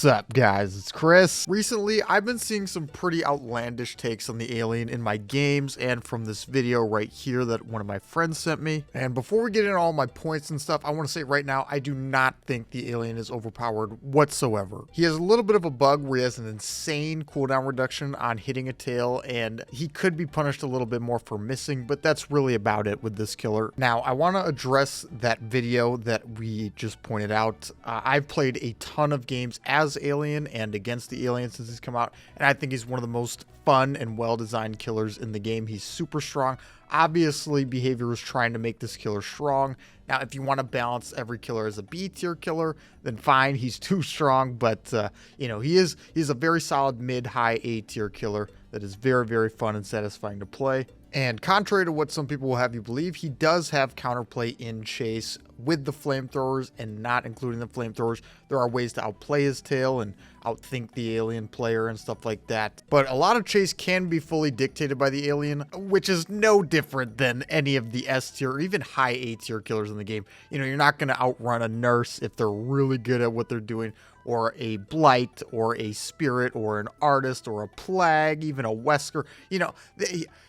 What's up, guys? It's Chris. Recently, I've been seeing some pretty outlandish takes on the alien in my games and from this video right here that one of my friends sent me. And before we get into all my points and stuff, I want to say right now, I do not think the alien is overpowered whatsoever. He has a little bit of a bug where he has an insane cooldown reduction on hitting a tail, and he could be punished a little bit more for missing, but that's really about it with this killer. Now, I want to address that video that we just pointed out. I've played a ton of games as Alien and against the Alien since he's come out, and I think he's one of the most fun and well-designed killers in the game. He's super strong. Obviously, Behavior is trying to make this killer strong. Now, if you want to balance every killer as a B-tier killer, then fine, he's too strong, but he's a very solid mid-high A-tier killer that is very, very fun and satisfying to play. And contrary to what some people will have you believe, he does have counterplay in chase with the flamethrowers and not including the flamethrowers. There are ways to outplay his tail and outthink the alien player and stuff like that. But a lot of chase can be fully dictated by the alien, which is no different than any of the S tier or even high A tier killers in the game. You know, you're not going to outrun a nurse if they're really good at what they're doing, or a blight, or a spirit, or an artist, or a plague, even a Wesker. You know,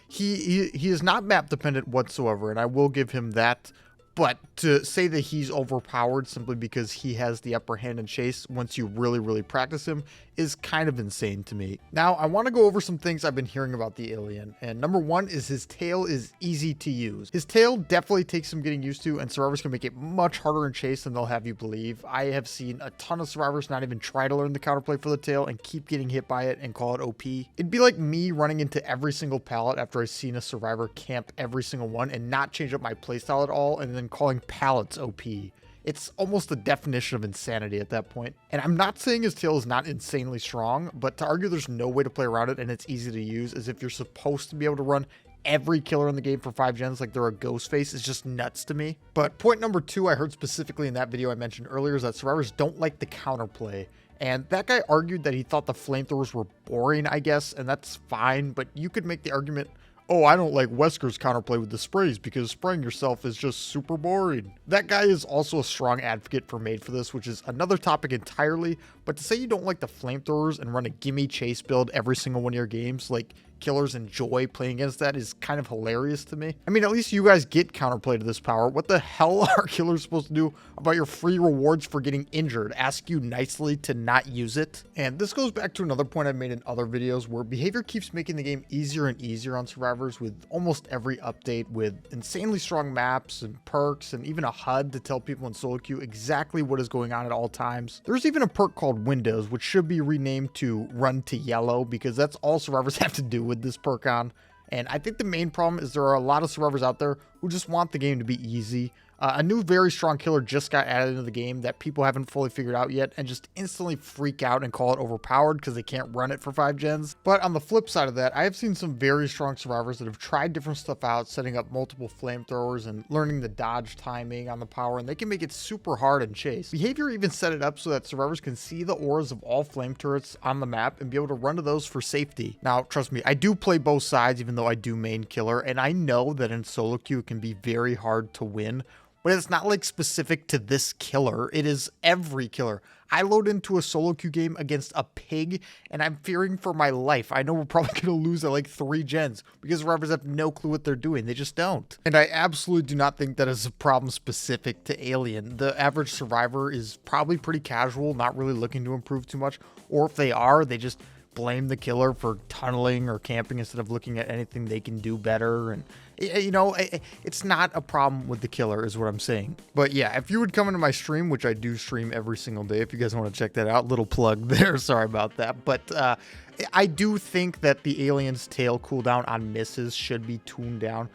he is not map dependent whatsoever, and I will give him that. But to say that he's overpowered simply because he has the upper hand in chase once you really, really practice him is kind of insane to me. Now, I want to go over some things I've been hearing about the alien. And number one is his tail is easy to use. His tail definitely takes some getting used to, and survivors can make it much harder in chase than they'll have you believe. I have seen a ton of survivors not even try to learn the counterplay for the tail and keep getting hit by it and call it OP. It'd be like me running into every single pallet after I've seen a survivor camp every single one and not change up my playstyle at all and then calling pallets OP. It's almost the definition of insanity at that point. And I'm not saying his tail is not insanely strong, but to argue there's no way to play around it and it's easy to use as if you're supposed to be able to run every killer in the game for 5 gens like they're a ghost face is just nuts to me. But point number 2 I heard specifically in that video I mentioned earlier is that survivors don't like the counterplay. And that guy argued that he thought the flamethrowers were boring, I guess, and that's fine, but you could make the argument, oh, I don't like Wesker's counterplay with the sprays because spraying yourself is just super boring. That guy is also a strong advocate for Made for This, which is another topic entirely, but to say you don't like the flamethrowers and run a gimme chase build every single one of your games, like killers enjoy playing against that, is kind of hilarious to me. I mean, at least you guys get counterplay to this power. What the hell are killers supposed to do about your free rewards for getting injured? Ask you nicely to not use it? And this goes back to another point I've made in other videos where Behavior keeps making the game easier and easier on survivors with almost every update, with insanely strong maps and perks and even a HUD to tell people in solo queue exactly what is going on at all times. There's even a perk called Windows, which should be renamed to Run to Yellow because that's all survivors have to do with this perk on. And I think the main problem is there are a lot of survivors out there who just want the game to be easy. A new very strong killer just got added into the game that people haven't fully figured out yet and just instantly freak out and call it overpowered because they can't run it for 5 gens. But on the flip side of that, I have seen some very strong survivors that have tried different stuff out, setting up multiple flamethrowers and learning the dodge timing on the power, and they can make it super hard in chase. Behavior even set it up so that survivors can see the auras of all flame turrets on the map and be able to run to those for safety. Now, trust me, I do play both sides even though I do main killer, and I know that in solo queue it can be very hard to win. But it's not like specific to this killer. It is every killer. I load into a solo queue game against a pig and I'm fearing for my life. I know we're probably going to lose at like 3 gens because survivors have no clue what they're doing. They just don't. And I absolutely do not think that is a problem specific to Alien. The average survivor is probably pretty casual, not really looking to improve too much. Or if they are, they just blame the killer for tunneling or camping instead of looking at anything they can do better. And you know, it's not a problem with the killer is what I'm saying. But yeah, if you would come into my stream, which I do stream every single day, if you guys want to check that out, little plug there, sorry about that. But I do think that the alien's tail cooldown on misses should be tuned down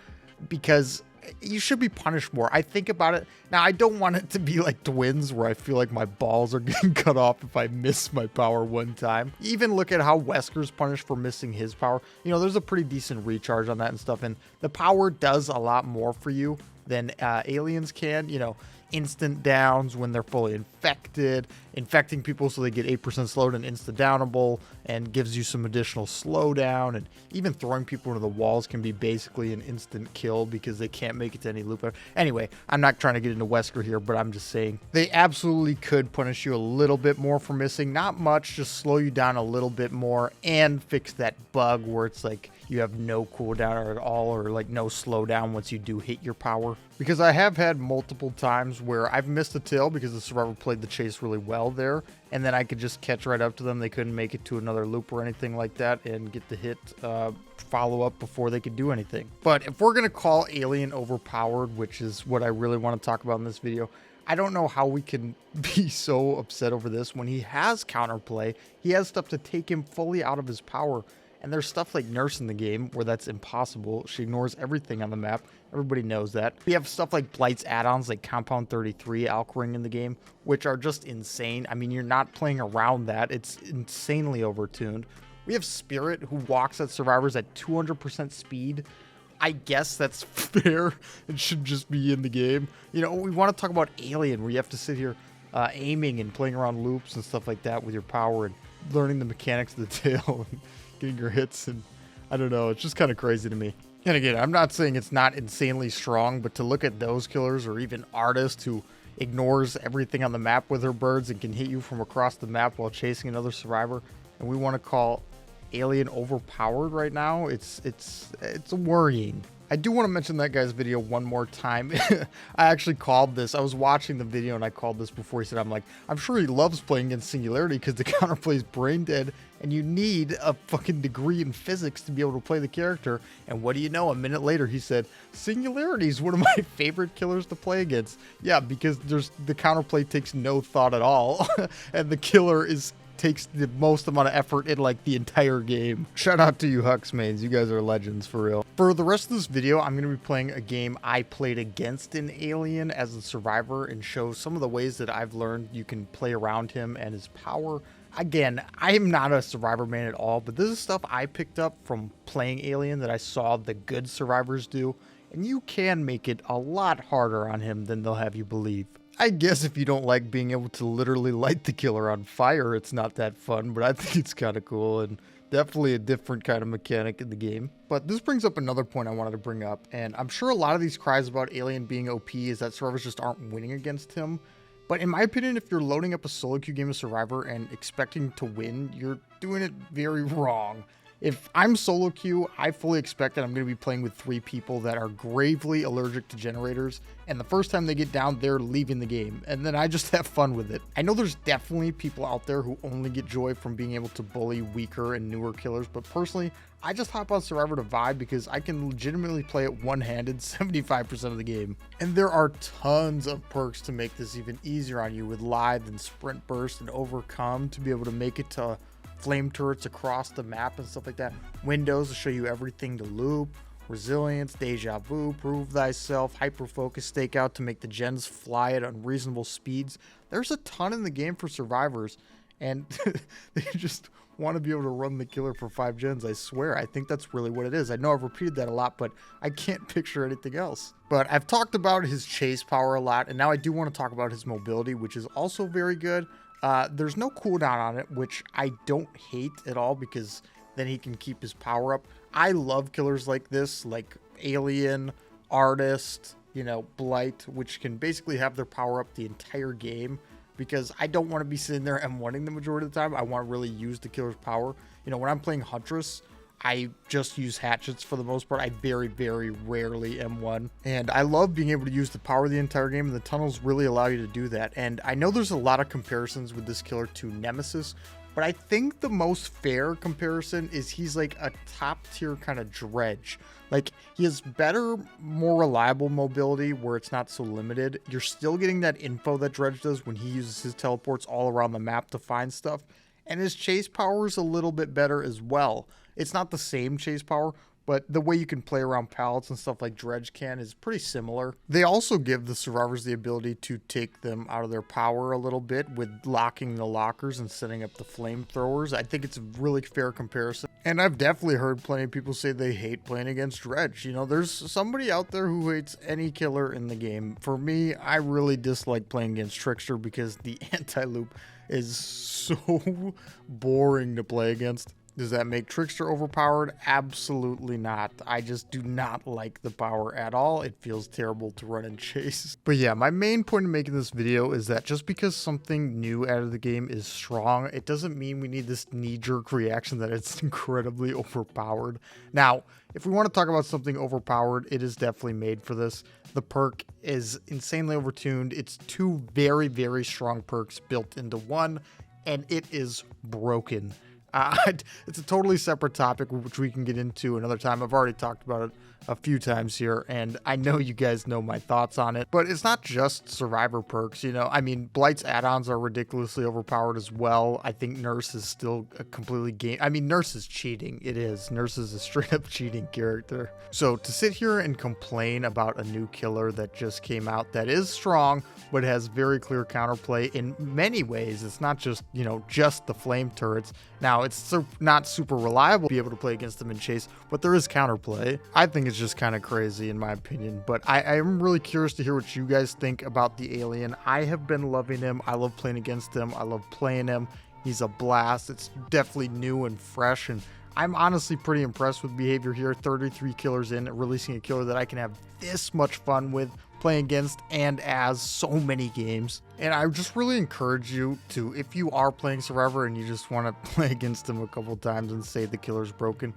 because you should be punished more. I think about it. Now, I don't want it to be like Twins where I feel like my balls are getting cut off if I miss my power one time. Even look at how Wesker's punished for missing his power. You know, there's a pretty decent recharge on that and stuff, and the power does a lot more for you than aliens can. You know, instant downs when they're fully infected, infecting people so they get 8% slowed and insta-downable, and gives you some additional slowdown, and even throwing people into the walls can be basically an instant kill because they can't make it to any loop. Anyway, I'm not trying to get into Wesker here, but I'm just saying they absolutely could punish you a little bit more for missing. Not much, just slow you down a little bit more and fix that bug where it's like you have no cooldown at all, or like no slowdown once you do hit your power. Because I have had multiple times where I've missed a tail because the survivor played the chase really well there, and then I could just catch right up to them. They couldn't make it to another loop or anything like that and get the hit follow up before they could do anything. But if we're gonna call Alien overpowered, which is what I really want to talk about in this video, I don't know how we can be so upset over this when he has counterplay. He has stuff to take him fully out of his power. And there's stuff like Nurse in the game where that's impossible. She ignores everything on the map. Everybody knows that. We have stuff like Blight's add-ons like Compound 33, Alkring in the game, which are just insane. I mean, you're not playing around that. It's insanely overtuned. We have Spirit, who walks at survivors at 200% speed. I guess that's fair. It should just be in the game. You know, we want to talk about Alien, where you have to sit here aiming and playing around loops and stuff like that with your power and learning the mechanics of the tail and getting your hits, and I don't know, it's just kind of crazy to me. And again, I'm not saying it's not insanely strong, but to look at those killers, or even Artist, who ignores everything on the map with her birds and can hit you from across the map while chasing another survivor, and we want to call Alien overpowered right now, it's worrying. I do want to mention that guy's video one more time. I actually called this. I was watching the video and I called this before he said, I'm sure he loves playing against Singularity because the counterplay is brain dead and you need a fucking degree in physics to be able to play the character. And what do you know? A minute later, he said, Singularity is one of my favorite killers to play against. Yeah, because the counterplay takes no thought at all. And the killer takes the most amount of effort in like the entire game. Shout out to you Hux mains, you guys are legends for real. For the rest of this video, I'm going to be playing a game I played against an Alien as a survivor and show some of the ways that I've learned you can play around him and his power. Again, I am not a survivor main at all, but this is stuff I picked up from playing Alien that I saw the good survivors do, and you can make it a lot harder on him than they'll have you believe. I guess if you don't like being able to literally light the killer on fire, it's not that fun, but I think it's kind of cool and definitely a different kind of mechanic in the game. But this brings up another point I wanted to bring up, and I'm sure a lot of these cries about Alien being OP is that survivors just aren't winning against him. But in my opinion, if you're loading up a solo queue game of Survivor and expecting to win, you're doing it very wrong. If I'm solo queue, I fully expect that I'm going to be playing with 3 people that are gravely allergic to generators, and the first time they get down, they're leaving the game, and then I just have fun with it. I know there's definitely people out there who only get joy from being able to bully weaker and newer killers, but personally, I just hop on Survivor to vibe because I can legitimately play it one-handed 75% of the game. And there are tons of perks to make this even easier on you with Lithe and Sprint Burst and Overcome to be able to make it to flame turrets across the map and stuff like that. Windows to show you everything to loop. Resilience, Deja Vu, Prove Thyself, Hyper Focus, Stakeout to make the gens fly at unreasonable speeds. There's a ton in the game for survivors, and they just want to be able to run the killer for 5 gens. I swear, I think that's really what it is. I know I've repeated that a lot, but I can't picture anything else. But I've talked about his chase power a lot, and now I do want to talk about his mobility, which is also very good. There's no cooldown on it, which I don't hate at all because then he can keep his power up. I love killers like this, like Alien, Artist, you know, Blight, which can basically have their power up the entire game because I don't want to be sitting there M1ing the majority of the time. I want to really use the killer's power. You know, when I'm playing Huntress, I just use hatchets for the most part. I very, very rarely M1. And I love being able to use the power the entire game, and the tunnels really allow you to do that. And I know there's a lot of comparisons with this killer to Nemesis, but I think the most fair comparison is he's like a top tier kind of Dredge. Like, he has better, more reliable mobility where it's not so limited. You're still getting that info that Dredge does when he uses his teleports all around the map to find stuff. And his chase power is a little bit better as well. It's not the same chase power, but the way you can play around pallets and stuff like Dredge can is pretty similar. They also give the survivors the ability to take them out of their power a little bit with locking the lockers and setting up the flamethrowers. I think it's a really fair comparison. And I've definitely heard plenty of people say they hate playing against Dredge. You know, there's somebody out there who hates any killer in the game. For me, I really dislike playing against Trickster because the anti-loop is so boring to play against. Does that make Trickster overpowered? Absolutely not. I just do not like the power at all. It feels terrible to run and chase. But yeah, my main point in making this video is that just because something new out of the game is strong, it doesn't mean we need this knee-jerk reaction that it's incredibly overpowered. Now, if we want to talk about something overpowered, it is definitely made for this. The perk is insanely overtuned. It's two very, very strong perks built into one, and it is broken. It's a totally separate topic, which we can get into another time. I've already talked about it a few times here, and I know you guys know my thoughts on it. But it's not just survivor perks, you know. I mean, Blight's add-ons are ridiculously overpowered as well. I think Nurse is still a completely game. I mean, Nurse is cheating. It is. Nurse is a straight-up cheating character. So to sit here and complain about a new killer that just came out that is strong, but has very clear counterplay in many ways. It's not just, you know, just the flame turrets. Now, it's not super reliable to be able to play against them in chase, but there is counterplay. I think it's just kind of crazy in my opinion, but I am really curious to hear what you guys think about the alien. I have been loving him. I love playing against him. I love playing him. He's a blast. It's definitely new and fresh, and I'm honestly pretty impressed with behavior here. 33 killers in, releasing a killer that I can have this much fun with playing against and as so many games. And I just really encourage you to, if you are playing Survivor and you just want to play against him a couple times and say the killer's broken,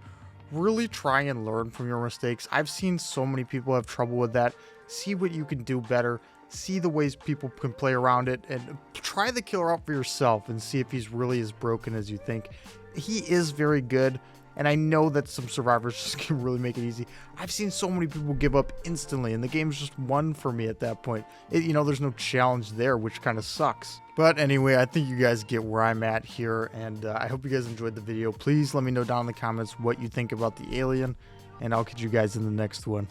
really try and learn from your mistakes. I've seen so many people have trouble with that. See what you can do better. See the ways people can play around it, and try the killer out for yourself and see if he's really as broken as you think. He is very good, and I know that some survivors just can really make it easy. I've seen so many people give up instantly, and the game's just won for me at that point. You know, there's no challenge there, which kind of sucks. But anyway, I think you guys get where I'm at here, and I hope you guys enjoyed the video. Please let me know down in the comments what you think about the alien, and I'll catch you guys in the next one.